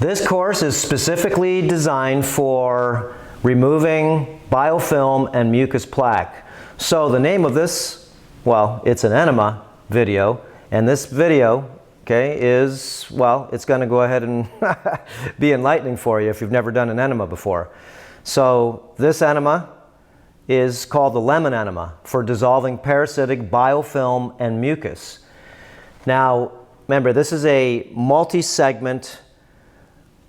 This course is specifically designed for removing biofilm and mucus plaque. So the name of this, well, it's an enema video, and this video, okay, is, well, it's going to go ahead and be enlightening for you if you've never done an enema before. So this enema is called the lemon enema for dissolving parasitic biofilm and mucus. Now, remember, this is a multi-segment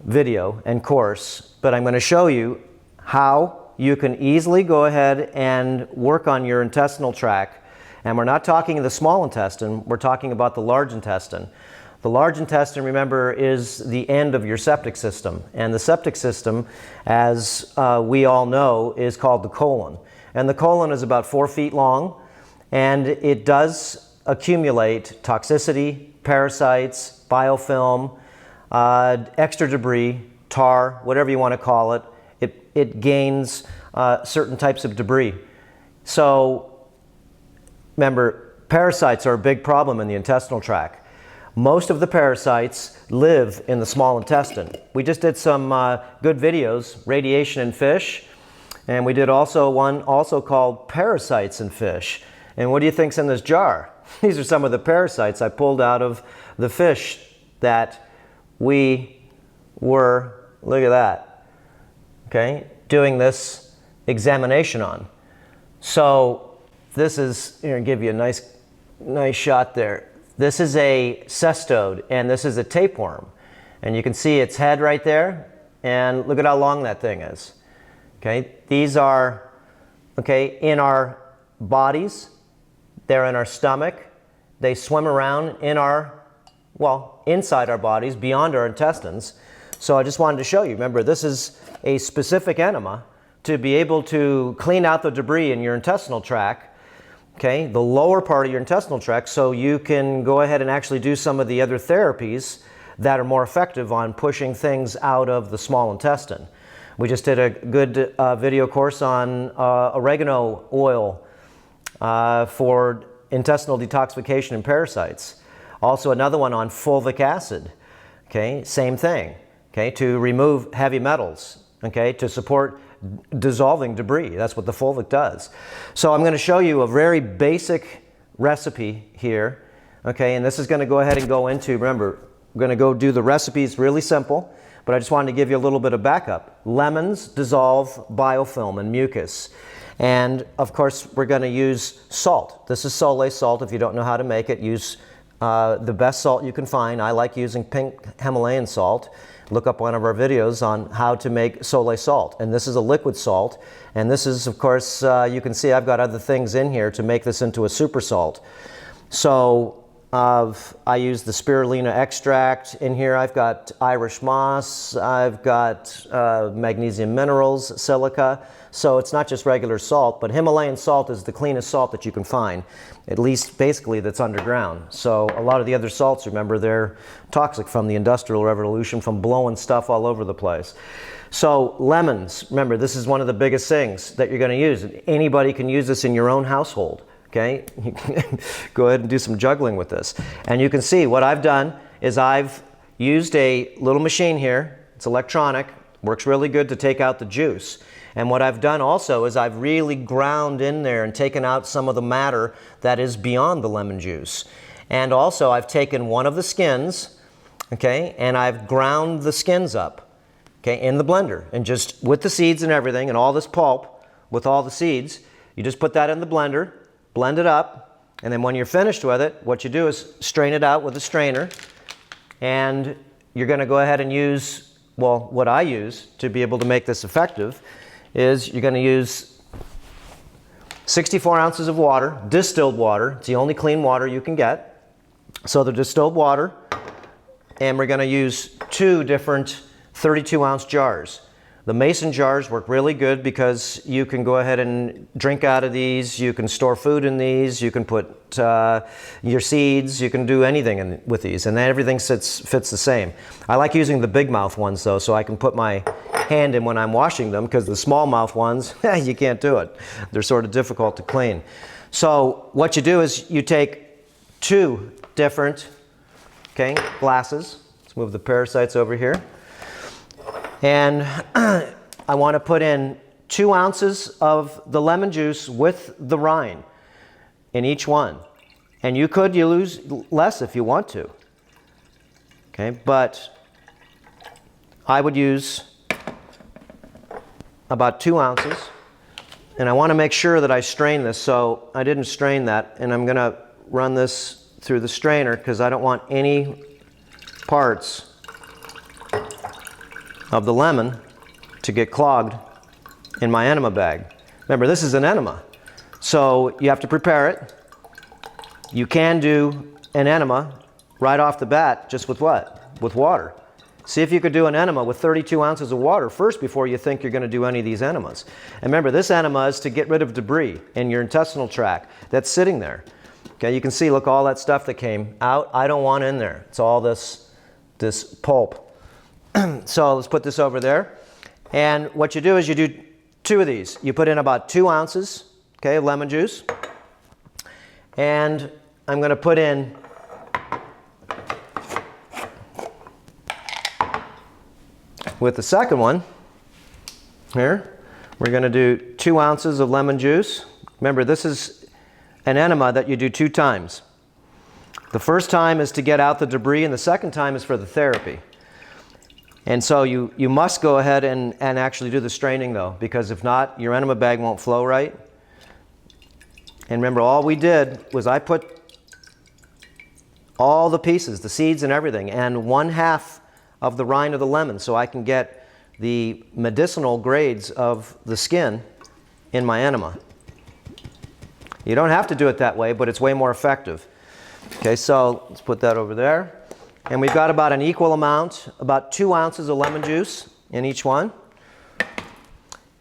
video and course, but I'm going to show you how you can easily go ahead and work on your intestinal tract. And we're not talking the small intestine, we're talking about the large intestine. The large intestine, remember, is the end of your septic system. And the septic system, as we all know, is called the colon. And the colon is about 4 feet long, and it does accumulate toxicity, parasites, biofilm, extra debris, tar, whatever you want to call it. It gains certain types of debris. So remember, parasites are a big problem in the intestinal tract. Most of the parasites live in the small intestine. We just did some good videos, radiation in fish, and we did also one called Parasites in Fish. And what do you think's in this jar? These are some of the parasites I pulled out of the fish that we were, look at that, okay, doing this examination on. So this is, here, I'll give you a nice shot there. This is a cestode, and this is a tapeworm. And you can see its head right there, and look at how long that thing is. Okay, these are, okay, in our bodies, they're in our stomach, they swim around in our, well, inside our bodies, beyond our intestines. So I just wanted to show you, remember, this is a specific enema to be able to clean out the debris in your intestinal tract, okay, the lower part of your intestinal tract, so you can go ahead and actually do some of the other therapies that are more effective on pushing things out of the small intestine. We just did a good video course on oregano oil for intestinal detoxification and parasites. Also another one on fulvic acid, okay, same thing, okay, to remove heavy metals, okay, to support dissolving debris. That's what the fulvic does. So I'm going to show you a very basic recipe here, okay, and this is going to go ahead and go into, remember, we're going to go do the recipes really simple, but I just wanted to give you a little bit of backup. Lemons dissolve biofilm and mucus. And of course, we're going to use salt. This is Soleil salt. If you don't know how to make it, use the best salt you can find. I like using pink Himalayan salt. Look up one of our videos on how to make Soleil salt. And this is a liquid salt. And this is, of course, you can see I've got other things in here to make this into a super salt. So I use the spirulina extract. In here I've got Irish moss, I've got magnesium minerals, silica. So it's not just regular salt, but Himalayan salt is the cleanest salt that you can find, at least basically that's underground. So a lot of the other salts, remember, they're toxic from the Industrial Revolution, from blowing stuff all over the place. So lemons, remember, this is one of the biggest things that you're going to use. Anybody can use this in your own household. Okay, go ahead and do some juggling with this. And you can see what I've done is I've used a little machine here. It's electronic, works really good to take out the juice. And what I've done also is I've really ground in there and taken out some of the matter that is beyond the lemon juice. And also I've taken one of the skins, okay, and I've ground the skins up, okay, in the blender. And just with the seeds and everything and all this pulp with all the seeds, you just put that in the blender, blend it up, and then when you're finished with it, what you do is strain it out with a strainer, and you're going to go ahead and use, well, what I use to be able to make this effective is you're going to use 64 ounces of water, distilled water. It's the only clean water you can get. So the distilled water, and we're going to use 2 different 32-ounce jars. The mason jars work really good because you can go ahead and drink out of these, you can store food in these, you can put your seeds, you can do anything with these, and everything fits the same. I like using the big mouth ones though, so I can put my hand in when I'm washing them, because the small mouth ones, you can't do it. They're sort of difficult to clean. So what you do is you take 2 different glasses. Let's move the parasites over here. And I want to put in 2 ounces of the lemon juice with the rind in each one. And you could use less if you want to. Okay, but I would use about 2 ounces. And I want to make sure that I strain this, so I didn't strain that. And I'm going to run this through the strainer because I don't want any parts of the lemon to get clogged in my enema bag. Remember, this is an enema, so you have to prepare it. You can do an enema right off the bat just with what? With water. See if you could do an enema with 32 ounces of water first before you think you're going to do any of these enemas. And remember, this enema is to get rid of debris in your intestinal tract that's sitting there. Okay, you can see, look, all that stuff that came out, I don't want in there. It's all this pulp. So let's put this over there. And what you do is you do 2 of these. You put in about 2 ounces, okay, of lemon juice. And I'm going to put in with the second one here, we're going to do 2 ounces of lemon juice. Remember, this is an enema that you do 2 times. The first time is to get out the debris, and the second time is for the therapy. And so you must go ahead and actually do the straining though, because if not, your enema bag won't flow right. And remember, all we did was I put all the pieces, the seeds and everything, and 1/2 of the rind of the lemon, so I can get the medicinal grades of the skin in my enema. You don't have to do it that way, but it's way more effective. Okay, so let's put that over there. And we've got about an equal amount, about 2 ounces of lemon juice in each one.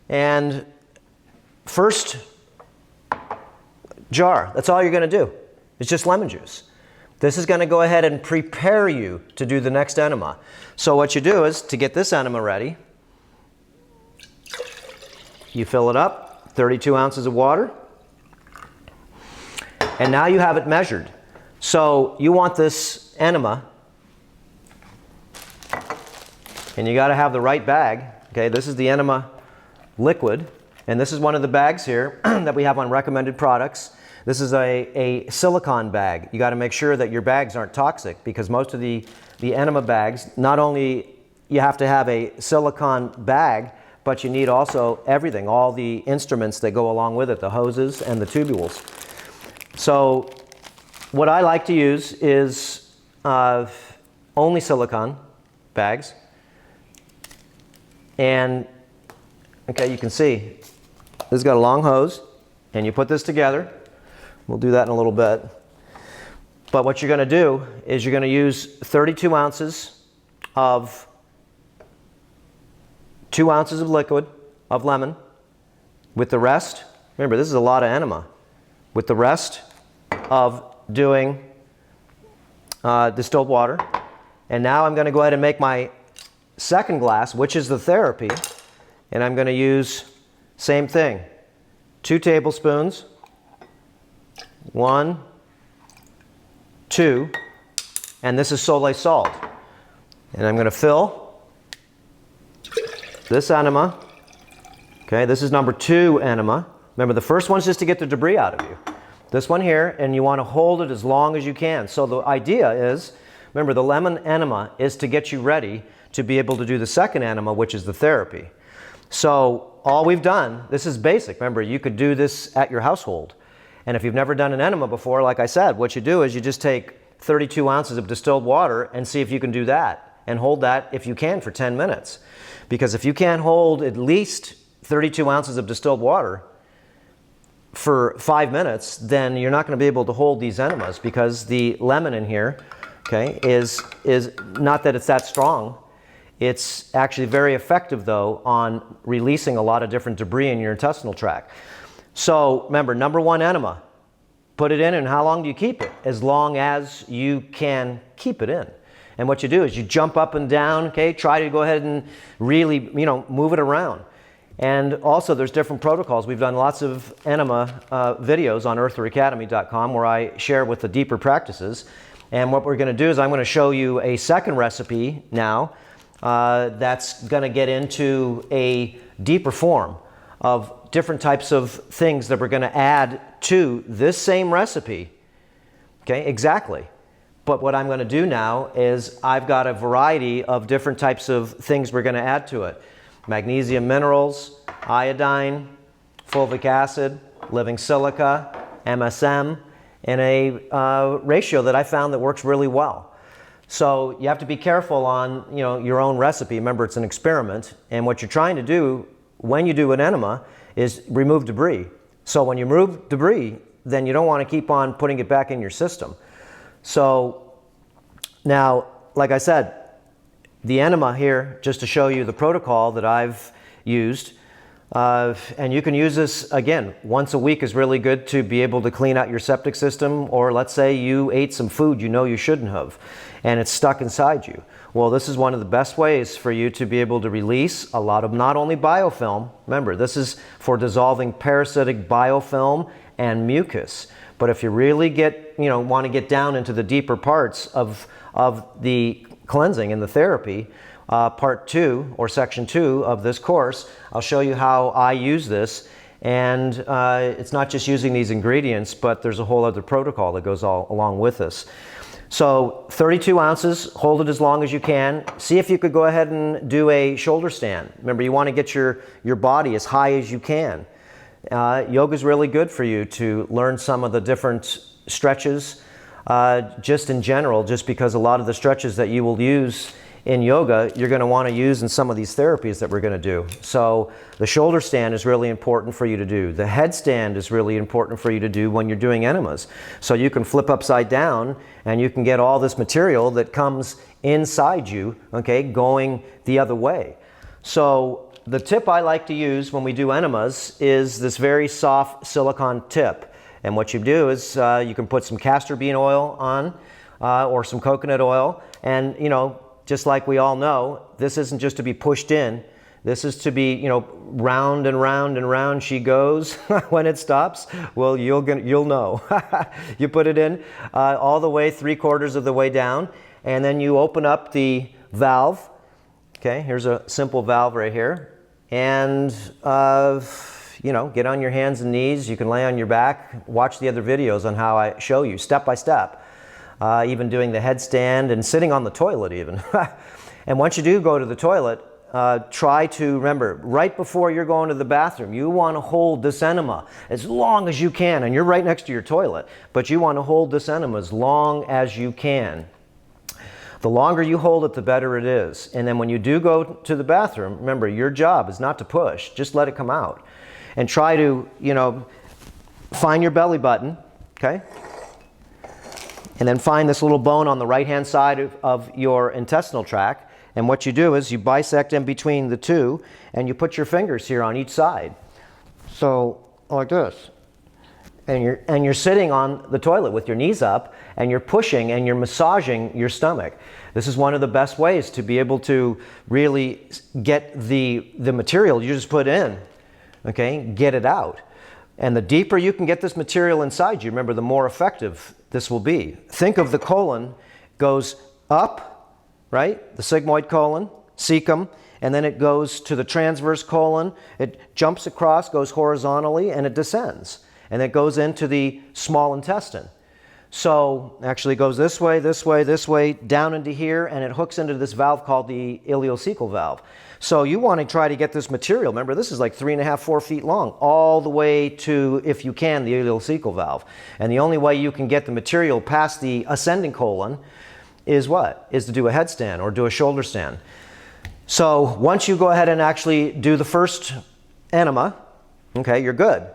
And first jar, that's all you're going to do. It's just lemon juice. This is going to go ahead and prepare you to do the next enema. So what you do is, to get this enema ready, you fill it up, 32 ounces of water, and now you have it measured. So you want this enema, and you got to have the right bag. Okay, this is the enema liquid, and this is one of the bags here that we have on recommended products. This is a silicone bag. You got to make sure that your bags aren't toxic, because most of the enema bags, not only you have to have a silicone bag, but you need also everything, all the instruments that go along with it, the hoses and the tubules. So what I like to use is only silicone bags. And okay, you can see this has got a long hose, and you put this together. We'll do that in a little bit. But what you're going to do is you're going to use 32 ounces of 2 ounces of liquid of lemon with the rest. Remember, this is a lot of enema. With the rest of doing distilled water. And now I'm going to go ahead and make my second glass, which is the therapy. And I'm going to use, same thing, 2 tablespoons. 1, 2, and this is Soleil salt. And I'm going to fill this enema. Okay, this is number 2 enema. Remember, the first one's just to get the debris out of you. This one here, and you want to hold it as long as you can. So the idea is, remember, the lemon enema is to get you ready to be able to do the second enema, which is the therapy. So all we've done, this is basic. Remember, you could do this at your household. And if you've never done an enema before, like I said, what you do is you just take 32 ounces of distilled water and see if you can do that. And hold that, if you can, for 10 minutes. Because if you can't hold at least 32 ounces of distilled water for 5 minutes, then you're not going to be able to hold these enemas, because the lemon in here, okay, is not that it's that strong. It's actually very effective, though, on releasing a lot of different debris in your intestinal tract. So remember, number 1 enema, put it in, and how long do you keep it? As long as you can keep it in. And what you do is you jump up and down, okay, try to go ahead and really, move it around. And also there's different protocols. We've done lots of enema videos on eartheracademy.com where I share with the deeper practices. And what we're going to do is I'm going to show you a second recipe now that's going to get into a deeper form of different types of things that we're going to add to this same recipe. Okay, exactly. But what I'm going to do now is I've got a variety of different types of things we're going to add to it. Magnesium minerals, iodine, fulvic acid, living silica, MSM, in a ratio that I found that works really well. So you have to be careful on your own recipe. Remember, it's an experiment, and what you're trying to do when you do an enema is remove debris. So when you remove debris, then you don't want to keep on putting it back in your system. So now, like I said, the enema here, just to show you the protocol that I've used, and you can use this, again, once a week is really good to be able to clean out your septic system, or let's say you ate some food you shouldn't have, and it's stuck inside you. Well, this is one of the best ways for you to be able to release a lot of not only biofilm, remember, this is for dissolving parasitic biofilm and mucus, but if you really want to get down into the deeper parts of the cleansing and the therapy, part 2 or section 2 of this course, I'll show you how I use this. And it's not just using these ingredients, but there's a whole other protocol that goes all along with this. So 32 ounces, hold it as long as you can. See if you could go ahead and do a shoulder stand. Remember, you want to get your body as high as you can. Yoga is really good for you to learn some of the different stretches, just in general, just because a lot of the stretches that you will use in yoga, you're going to want to use in some of these therapies that we're going to do. So the shoulder stand is really important for you to do. The headstand is really important for you to do when you're doing enemas. So you can flip upside down and you can get all this material that comes inside you, okay, going the other way. So the tip I like to use when we do enemas is this very soft silicone tip. And what you do is you can put some castor bean oil on or some coconut oil, and just like we all know, this isn't just to be pushed in. This is to be, round and round and round she goes. When it stops, well, you'll know. You put it in all the way 3/4 of the way down, and then you open up the valve. Okay, here's a simple valve right here. And, get on your hands and knees. You can lay on your back. Watch the other videos on how I show you step by step. Even doing the headstand and sitting on the toilet even. And once you do go to the toilet, try to remember, right before you're going to the bathroom, you want to hold this enema as long as you can. And you're right next to your toilet, but you want to hold this enema as long as you can. The longer you hold it, the better it is. And then when you do go to the bathroom, remember, your job is not to push. Just let it come out. And try to, find your belly button, okay? And then find this little bone on the right-hand side of your intestinal tract. And what you do is you bisect in between the two, and you put your fingers here on each side. So, like this. And you're sitting on the toilet with your knees up, and you're pushing and you're massaging your stomach. This is one of the best ways to be able to really get the material you just put in, okay, get it out. And the deeper you can get this material inside you, remember, the more effective this will be. Think of the colon goes up, right? The sigmoid colon, cecum, and then it goes to the transverse colon. It jumps across, goes horizontally, and it descends. And it goes into the small intestine. So actually it goes this way, this way, this way, down into here, and it hooks into this valve called the ileocecal valve. So you want to try to get this material, remember, this is like 3.5, 4 feet long, all the way to, if you can, the ileocecal valve. And the only way you can get the material past the ascending colon is what? Is to do a headstand or do a shoulder stand. So once you go ahead and actually do the first enema, okay, you're good.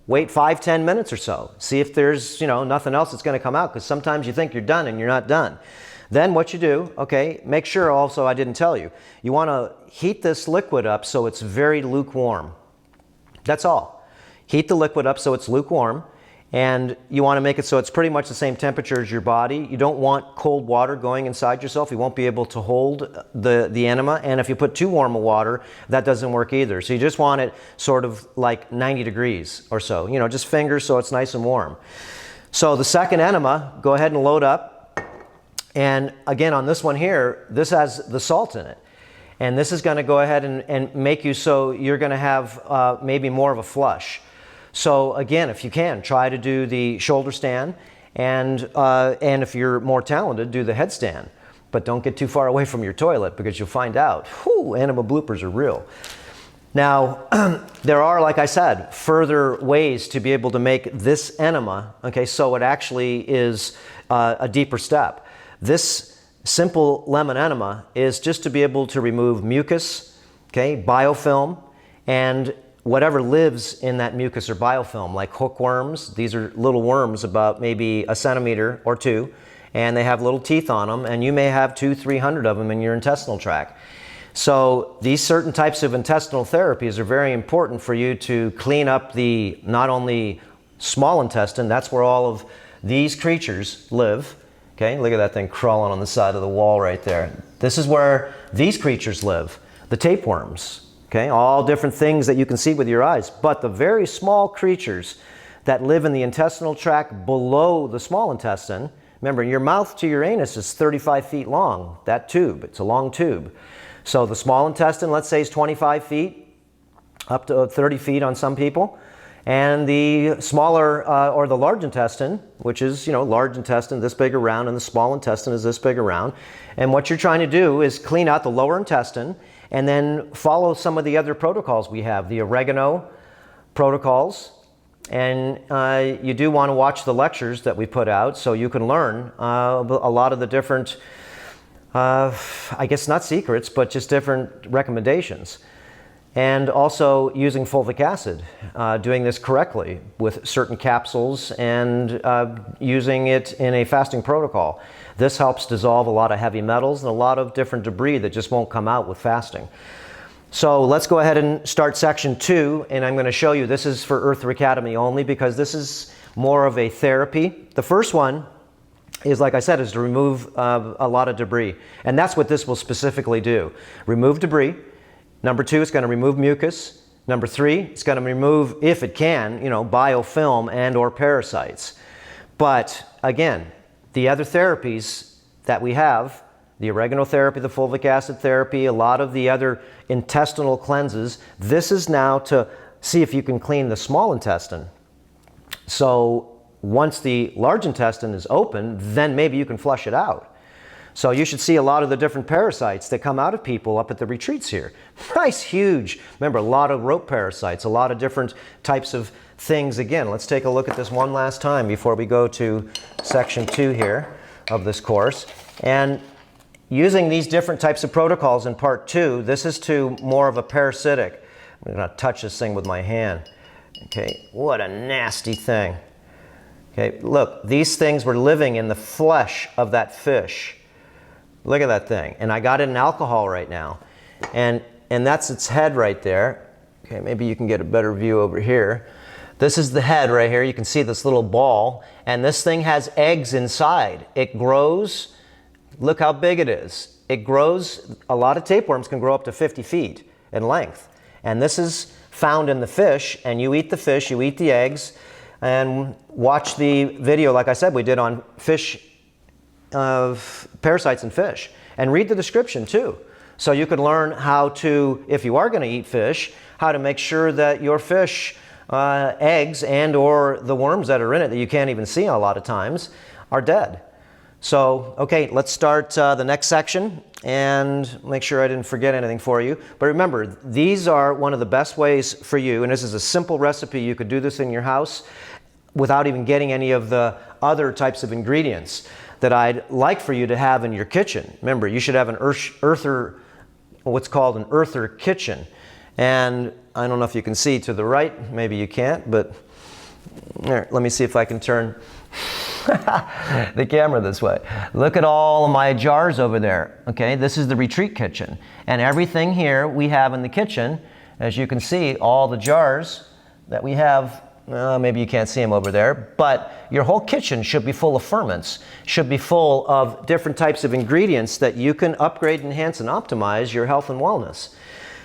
Wait 5-10 minutes or so. See if there's, nothing else that's going to come out, because sometimes you think you're done and you're not done. Then what you do, okay, make sure also, I didn't tell you, you want to heat this liquid up so it's very lukewarm. That's all. Heat the liquid up so it's lukewarm, and you want to make it so it's pretty much the same temperature as your body. You don't want cold water going inside yourself. You won't be able to hold the enema, and if you put too warm of water, that doesn't work either. So you just want it sort of like 90 degrees or so, just fingers so it's nice and warm. So the second enema, go ahead and load up. And again, on this one here, this has the salt in it. And this is going to go ahead and make you so you're going to have maybe more of a flush. So again, if you can, try to do the shoulder stand, and if you're more talented, do the headstand. But don't get too far away from your toilet, because you'll find out, whew, Enema bloopers are real. Now, there are, like I said, further ways to be able to make this enema, okay, so it actually is a deeper step. This simple lemon enema is just to be able to remove mucus, okay, biofilm, and whatever lives in that mucus or biofilm, like hookworms. These are little worms about maybe a centimeter or two, and they have little teeth on them, and you may have 200-300 of them in your intestinal tract. So these certain types of intestinal therapies are very important for you to clean up the not only small intestine, that's where all of these creatures live. Okay, look at that thing crawling on the side of the wall right there. This is where these creatures live, the tapeworms. Okay, all different things that you can see with your eyes. But the very small creatures that live in the intestinal tract below the small intestine, remember, your mouth to your anus is 35 feet long, that tube. It's a long tube. So the small intestine, let's say, is 25 feet, up to 30 feet on some people. And the smaller, or the large intestine, which is, you know, large intestine this big around, and the small intestine is this big around. And what you're trying to do is clean out the lower intestine, and then follow some of the other protocols we have, the oregano protocols. And you do want to watch the lectures that we put out so you can learn a lot of the different, I guess not secrets, but just different recommendations. And also using fulvic acid, doing this correctly with certain capsules, and using it in a fasting protocol. This helps dissolve a lot of heavy metals and a lot of different debris that just won't come out with fasting. So let's go ahead and start section 2, and I'm going to show you, this is for Earther Academy only, because this is more of a therapy. The first one is, like I said, is to remove a lot of debris. And that's what this will specifically do. Remove debris. Number 2, it's going to remove mucus. Number 3, it's going to remove, if it can, you know, biofilm and or parasites. But again, the other therapies that we have, the oregano therapy, the fulvic acid therapy, a lot of the other intestinal cleanses, this is now to see if you can clean the small intestine. So once the large intestine is open, then maybe you can flush it out. So you should see a lot of the different parasites that come out of people up at the retreats here. Nice, huge. Remember, a lot of rope parasites, a lot of different types of things. Again, let's take a look at this one last time before we go to section 2 here of this course. And using these different types of protocols in part 2, this is to more of a parasitic. I'm going to touch this thing with my hand. Okay, what a nasty thing. Okay, look, these things were living in the flesh of that fish. Look at that thing. And I got it in alcohol right now. And that's its head right there. Okay, maybe you can get a better view over here. This is the head right here. You can see this little ball. And this thing has eggs inside. It grows. Look how big it is. It grows. A lot of tapeworms can grow up to 50 feet in length. And this is found in the fish. And you eat the fish, you eat the eggs. And watch the video, like I said, we did on fish, parasites in fish, and read the description too, so you can learn how to, if you are going to eat fish, how to make sure that your fish eggs and or the worms that are in it that you can't even see a lot of times are dead. So okay, let's start the next section and make sure I didn't forget anything for you. But remember, these are one of the best ways for you, and this is a simple recipe. You could do this in your house without even getting any of the other types of ingredients that I'd like for you to have in your kitchen. Remember, you should have an earther, what's called an earther kitchen. And I don't know if you can see to the right, maybe you can't, but there, let me see if I can turn the camera this way. Look at all of my jars over there. Okay, this is the retreat kitchen. And everything here we have in the kitchen, as you can see, all the jars that we have. Maybe you can't see them over there, but your whole kitchen should be full of ferments, should be full of different types of ingredients that you can upgrade, enhance, and optimize your health and wellness.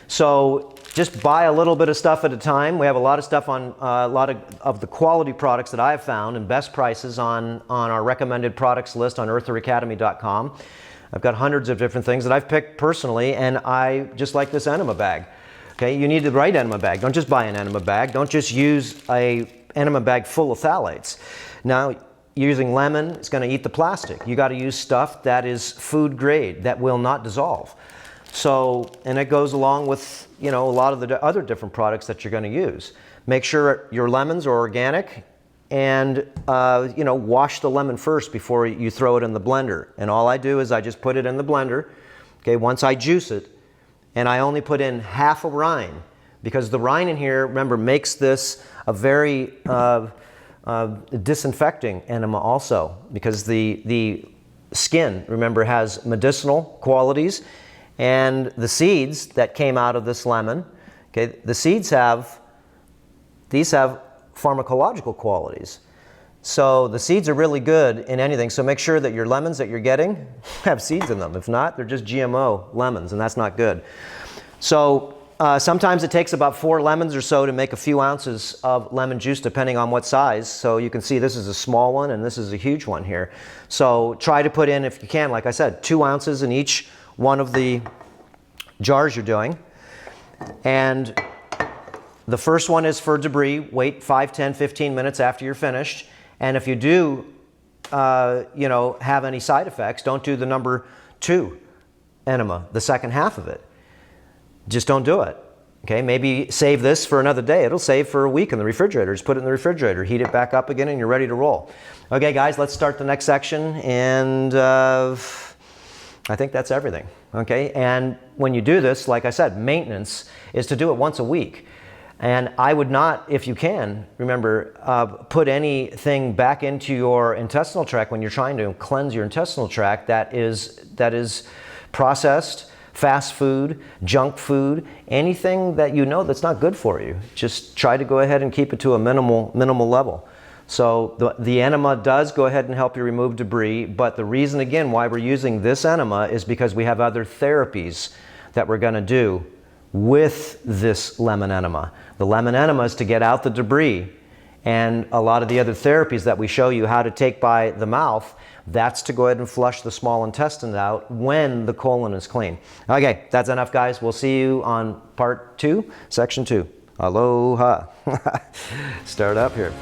So just buy a little bit of stuff at a time. We have a lot of stuff on a lot of the quality products that I've found and best prices on our recommended products list on eartheracademy.com. I've got hundreds of different things that I've picked personally, and I just like this enema bag. Okay, you need the right enema bag. Don't just buy an enema bag. Don't just use a enema bag full of phthalates. Now, using lemon, it's going to eat the plastic. You got to use stuff that is food grade, that will not dissolve. So, and it goes along with, you know, a lot of the other different products that you're going to use. Make sure your lemons are organic, and you know, wash the lemon first before you throw it in the blender. And all I do is I just put it in the blender. Okay, once I juice it, and I only put in half a rind, because the rind in here, remember, makes this a very disinfecting enema also, because the skin, remember, has medicinal qualities, and the seeds that came out of this lemon, okay, the seeds have pharmacological qualities. So the seeds are really good in anything, so make sure that your lemons that you're getting have seeds in them. If not, they're just GMO lemons, and that's not good. So sometimes it takes about 4 lemons or so to make a few ounces of lemon juice, depending on what size. So you can see this is a small one and this is a huge one here. So try to put in, if you can, like I said, 2 ounces in each one of the jars you're doing. And the first one is for debris. Wait 5, 10, 15 minutes after you're finished. And if you do, you know, have any side effects, don't do the number 2 enema, the second half of it. Just don't do it. Okay, maybe save this for another day. It'll save for a week in the refrigerator. Just put it in the refrigerator, heat it back up again, and you're ready to roll. Okay, guys, let's start the next section. And I think that's everything. Okay, and when you do this, like I said, maintenance is to do it once a week. And I would not, if you can, remember, put anything back into your intestinal tract when you're trying to cleanse your intestinal tract that is processed, fast food, junk food, anything that you know that's not good for you. Just try to go ahead and keep it to a minimal level. So the enema does go ahead and help you remove debris, but the reason, again, why we're using this enema is because we have other therapies that we're going to do with this lemon enema. The lemon enema is to get out the debris, and a lot of the other therapies that we show you how to take by the mouth, that's to go ahead and flush the small intestine out when the colon is clean. Okay, that's enough, guys. We'll see you on part 2, section 2. Aloha. Start up here.